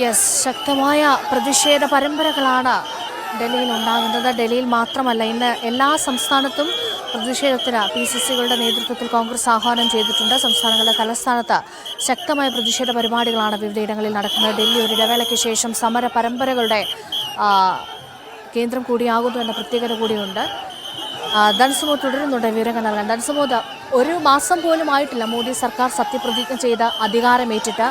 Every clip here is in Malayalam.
യെസ്, ശക്തമായ പ്രതിഷേധ പരമ്പരകളാണ് ഡൽഹിയിൽ ഉണ്ടാകുന്നത്. ഡൽഹിയിൽ മാത്രമല്ല, ഇന്ന് എല്ലാ സംസ്ഥാനത്തും പ്രതിഷേധത്തിന് PCCകളുടെ നേതൃത്വത്തിൽ കോൺഗ്രസ് ആഹ്വാനം ചെയ്തിട്ടുണ്ട്. സംസ്ഥാനങ്ങളുടെ തലസ്ഥാനത്ത് ശക്തമായ പ്രതിഷേധ പരിപാടികളാണ് വിവിധയിടങ്ങളിൽ നടക്കുന്നത്. ഡൽഹി ഒരു ഇടവേളയ്ക്ക് ശേഷം സമര പരമ്പരകളുടെ കേന്ദ്രം കൂടിയാകുന്നു എന്ന പ്രത്യേകത കൂടിയുണ്ട്. ധൻസുമോദ് തുടരുന്നുണ്ട് വിവരങ്ങൾ നൽകാൻ. ധൻസുമോദ്, ഒരു മാസം പോലും ആയിട്ടില്ല മോദി സർക്കാർ സത്യപ്രതിജ്ഞ ചെയ്ത് അധികാരമേറ്റിട്ട്.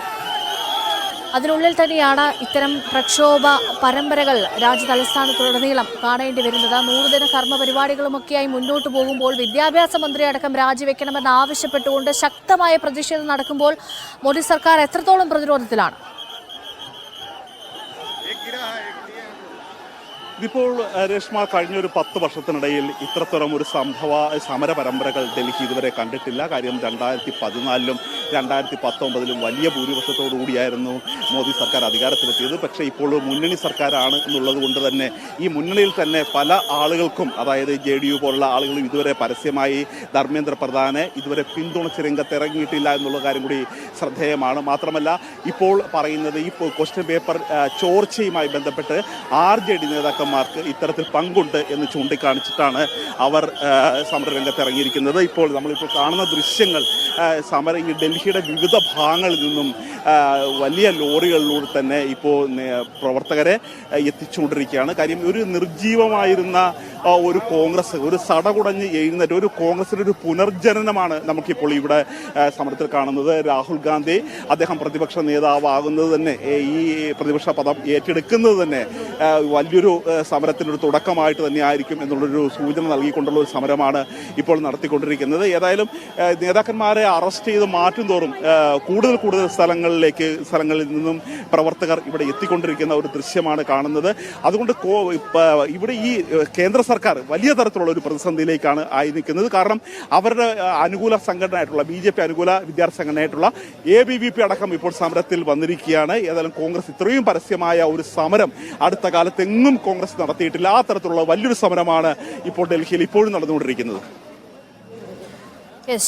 അതിനുള്ളിൽ തന്നെയാണ് ഇത്തരം പ്രക്ഷോഭ പരമ്പരകൾ രാജ്യതലസ്ഥാനത്തുടനീളം കാണേണ്ടി വരുന്നത്. 100 ദിന കർമ്മ പരിപാടികളുമൊക്കെയായി മുന്നോട്ട് പോകുമ്പോൾ വിദ്യാഭ്യാസ മന്ത്രി അടക്കം രാജിവെക്കണമെന്ന് ആവശ്യപ്പെട്ടുകൊണ്ട് ശക്തമായ പ്രതിഷേധം നടക്കുമ്പോൾ മോദി സർക്കാർ എത്രത്തോളം പ്രതിരോധത്തിലാണ്? ഇതിപ്പോൾ രേഷ്മ, കഴിഞ്ഞൊരു 10 വർഷത്തിനിടയിൽ ഇത്രത്തോളം ഒരു സമര പരമ്പരകൾ ഡൽഹി ഇതുവരെ കണ്ടിട്ടില്ല. കാര്യം 2014-ലും 2019-ലും വലിയ ഭൂരിപക്ഷത്തോടുകൂടിയായിരുന്നു മോദി സർക്കാർ അധികാരത്തിലെത്തിയത്. പക്ഷേ ഇപ്പോൾ മുന്നണി സർക്കാരാണ് എന്നുള്ളത് കൊണ്ട് തന്നെ ഈ മുന്നണിയിൽ തന്നെ പല ആളുകൾക്കും, അതായത് JDU പോലുള്ള ആളുകളും ഇതുവരെ പരസ്യമായി ധർമ്മേന്ദ്ര പ്രധാനെ ഇതുവരെ പിന്തുണച്ച് രംഗത്തിറങ്ങിയിട്ടില്ല എന്നുള്ള കാര്യം കൂടി ശ്രദ്ധേയമാണ്. മാത്രമല്ല, ഇപ്പോൾ പറയുന്നത് ഈ ക്വസ്റ്റ്യൻ പേപ്പർ ചോർച്ചയുമായി ബന്ധപ്പെട്ട് RJD നേതാക്കന്മാർക്ക് ഇത്തരത്തിൽ പങ്കുണ്ട് എന്ന് ചൂണ്ടിക്കാണിച്ചിട്ടാണ് അവർ സമരരംഗത്ത് ഇറങ്ങിയിരിക്കുന്നത്. ഇപ്പോൾ നമ്മളിപ്പോൾ കാണുന്ന ദൃശ്യങ്ങൾ ഈ ഡൽഹിയുടെ വിവിധ ഭാഗങ്ങളിൽ നിന്നും വലിയ ലോറികളിലൂടെ തന്നെ ഇപ്പോൾ പ്രവർത്തകരെ എത്തിച്ചുകൊണ്ടിരിക്കുകയാണ്. കാര്യം, ഒരു നിർജീവമായിരുന്ന ഒരു കോൺഗ്രസ്, ഒരു സടകുടഞ്ഞ് എഴുന്നേറ്റ് ഒരു കോൺഗ്രസിൻ്റെ ഒരു പുനർജനനമാണ് നമുക്കിപ്പോൾ ഇവിടെ സമരത്തിൽ കാണുന്നത്. രാഹുൽ ഗാന്ധി അദ്ദേഹം പ്രതിപക്ഷ നേതാവാകുന്നത് തന്നെ, ഈ പ്രതിപക്ഷ പദം ഏറ്റെടുക്കുന്നത് തന്നെ വലിയൊരു സമരത്തിനൊരു തുടക്കമായിട്ട് തന്നെ ആയിരിക്കും എന്നുള്ളൊരു സൂചന നൽകിക്കൊണ്ടുള്ള ഒരു സമരമാണ് ഇപ്പോൾ നടത്തിക്കൊണ്ടിരിക്കുന്നത്. ഏതായാലും നേതാക്കന്മാരെ അറസ്റ്റ് ചെയ്ത് മാറ്റും തോറും കൂടുതൽ സ്ഥലങ്ങളിൽ നിന്നും പ്രവർത്തകർ ഇവിടെ എത്തിക്കൊണ്ടിരിക്കുന്ന ഒരു ദൃശ്യമാണ് കാണുന്നത്. അതുകൊണ്ട് ഇവിടെ ഈ കേന്ദ്ര സർക്കാർ വലിയ തരത്തിലുള്ള ഒരു പ്രതിസന്ധിയിലേക്കാണ് ആയി നിൽക്കുന്നത്. കാരണം അവരുടെ അനുകൂല സംഘടനയായിട്ടുള്ള BJP അനുകൂല വിദ്യാർത്ഥി സംഘടനയായിട്ടുള്ള ABVP അടക്കം ഇപ്പോൾ സമരത്തിൽ വന്നിരിക്കുകയാണ്. ഏതായാലും കോൺഗ്രസ് ഇത്രയും പരസ്യമായ ഒരു സമരം അടുത്ത കാലത്ത് എങ്ങും കോൺഗ്രസ് നടത്തിയിട്ടില്ല. ആ തരത്തിലുള്ള വലിയൊരു സമരമാണ് ഇപ്പോൾ ഡൽഹിയിൽ ഇപ്പോഴും നടന്നുകൊണ്ടിരിക്കുന്നത്.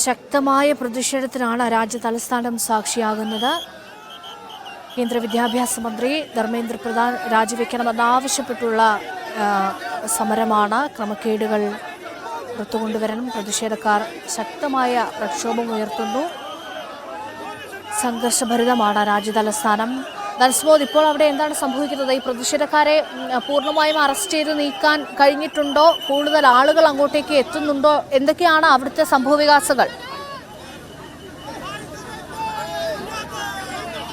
ശക്തമായ പ്രതിഷേധത്തിനാണ് രാജ്യ തലസ്ഥാനം സാക്ഷിയാകുന്നത്. കേന്ദ്ര വിദ്യാഭ്യാസ മന്ത്രി ധർമ്മേന്ദ്ര പ്രധാൻ രാജിവെക്കണമെന്നാവശ്യപ്പെട്ടുള്ള സമരമാണ്. ക്രമക്കേടുകൾ പുറത്തുകൊണ്ടുവരണം. പ്രതിഷേധക്കാർ ശക്തമായ പ്രക്ഷോഭം ഉയർത്തുന്നു. സംഘർഷഭരിതമാണ് രാജ്യ തലസ്ഥാനം. ധൻസുമോദ്, ഇപ്പോൾ അവിടെ എന്താണ് സംഭവിക്കുന്നത്? ഈ പ്രതിഷേധക്കാരെ പൂർണ്ണമായും അറസ്റ്റ് ചെയ്ത് നീക്കാൻ കഴിഞ്ഞിട്ടുണ്ടോ? കൂടുതൽ ആളുകൾ അങ്ങോട്ടേക്ക് എത്തുന്നുണ്ടോ? എന്തൊക്കെയാണ് അവിടുത്തെ സംഭവവികാസങ്ങൾ?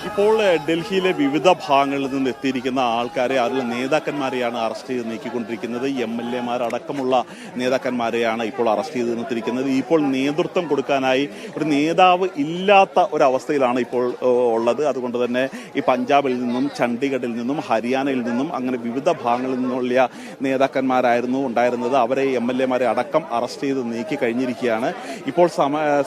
ഇപ്പോൾ ഡൽഹിയിലെ വിവിധ ഭാഗങ്ങളിൽ നിന്ന് എത്തിയിരിക്കുന്ന ആൾക്കാരെ, അതിലെ നേതാക്കന്മാരെയാണ് അറസ്റ്റ് ചെയ്ത് നീക്കിക്കൊണ്ടിരിക്കുന്നത്. MLA അടക്കമുള്ള നേതാക്കന്മാരെയാണ് ഇപ്പോൾ അറസ്റ്റ് ചെയ്ത് നിർത്തിയിരിക്കുന്നത്. ഇപ്പോൾ നേതൃത്വം കൊടുക്കാനായി ഒരു നേതാവ് ഇല്ലാത്ത ഒരവസ്ഥയിലാണ് ഇപ്പോൾ ഉള്ളത്. അതുകൊണ്ട് തന്നെ ഈ പഞ്ചാബിൽ നിന്നും, ചണ്ഡീഗഡിൽ നിന്നും, ഹരിയാനയിൽ നിന്നും അങ്ങനെ വിവിധ ഭാഗങ്ങളിൽ നിന്നുള്ള നേതാക്കന്മാരായിരുന്നു ഉണ്ടായിരുന്നത്. അവരെ MLA അടക്കം അറസ്റ്റ് ചെയ്ത് നീക്കി കഴിഞ്ഞിരിക്കുകയാണ്. ഇപ്പോൾ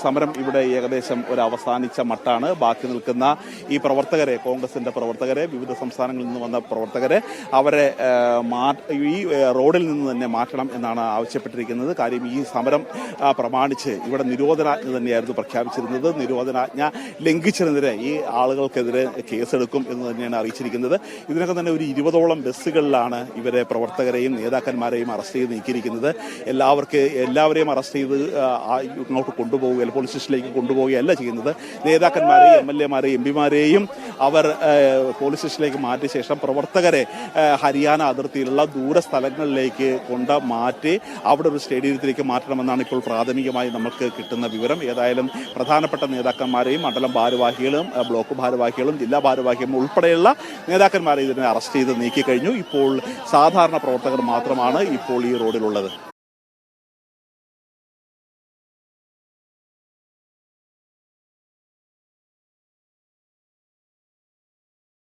സമരം ഇവിടെ ഏകദേശം ഒരു അവസാനിച്ച മട്ടാണ്. ബാക്കി നിൽക്കുന്ന ഈ പ്രവർത്തകരെ, കോൺഗ്രസിന്റെ പ്രവർത്തകരെ, വിവിധ സംസ്ഥാനങ്ങളിൽ നിന്ന് വന്ന പ്രവർത്തകരെ, അവരെ ഈ റോഡിൽ നിന്ന് തന്നെ മാറ്റണം എന്നാണ് ആവശ്യപ്പെട്ടിരിക്കുന്നത്. കാര്യം, ഈ സമരം പ്രമാണിച്ച് ഇവിടെ നിരോധനാജ്ഞ തന്നെയായിരുന്നു പ്രഖ്യാപിച്ചിരുന്നത്. നിരോധനാജ്ഞ ലംഘിച്ചതിനെതിരെ ഈ ആളുകൾക്കെതിരെ കേസെടുക്കും എന്ന് തന്നെയാണ് അറിയിച്ചിരിക്കുന്നത്. ഇതിനൊക്കെ തന്നെ ഒരു 20ഓളം ബസ്സുകളിലാണ് ഇവരെ പ്രവർത്തകരെയും നേതാക്കന്മാരെയും അറസ്റ്റ് ചെയ്ത് നീക്കിയിരിക്കുന്നത്. എല്ലാവരെയും അറസ്റ്റ് ചെയ്ത് ഇങ്ങോട്ട് കൊണ്ടുപോവുകയല്ല, പോലീസ് സ്റ്റേഷനിലേക്ക് കൊണ്ടുപോവുകയല്ല ചെയ്യുന്നത്. നേതാക്കന്മാരെയും MLA MPമാരെയും അവർ പോലീസ് സ്റ്റേഷനിലേക്ക് മാറ്റിയ ശേഷം പ്രവർത്തകരെ ഹരിയാന അതിർത്തിയിലുള്ള ദൂരസ്ഥലങ്ങളിലേക്ക് മാറ്റി അവിടെ ഒരു സ്റ്റേഡിയത്തിലേക്ക് മാറ്റണമെന്നാണ് ഇപ്പോൾ പ്രാഥമികമായി നമുക്ക് കിട്ടുന്ന വിവരം. ഏതായാലും പ്രധാനപ്പെട്ട നേതാക്കന്മാരെയും മണ്ഡലം ഭാരവാഹികളും ബ്ലോക്ക് ഭാരവാഹികളും ജില്ലാ ഭാരവാഹികളും ഉൾപ്പെടെയുള്ള നേതാക്കന്മാരെ ഇതിനെ അറസ്റ്റ് ചെയ്ത് നീക്കിക്കഴിഞ്ഞു. ഇപ്പോൾ സാധാരണ പ്രവർത്തകർ മാത്രമാണ് ഇപ്പോൾ ഈ റോഡിലുള്ളത്.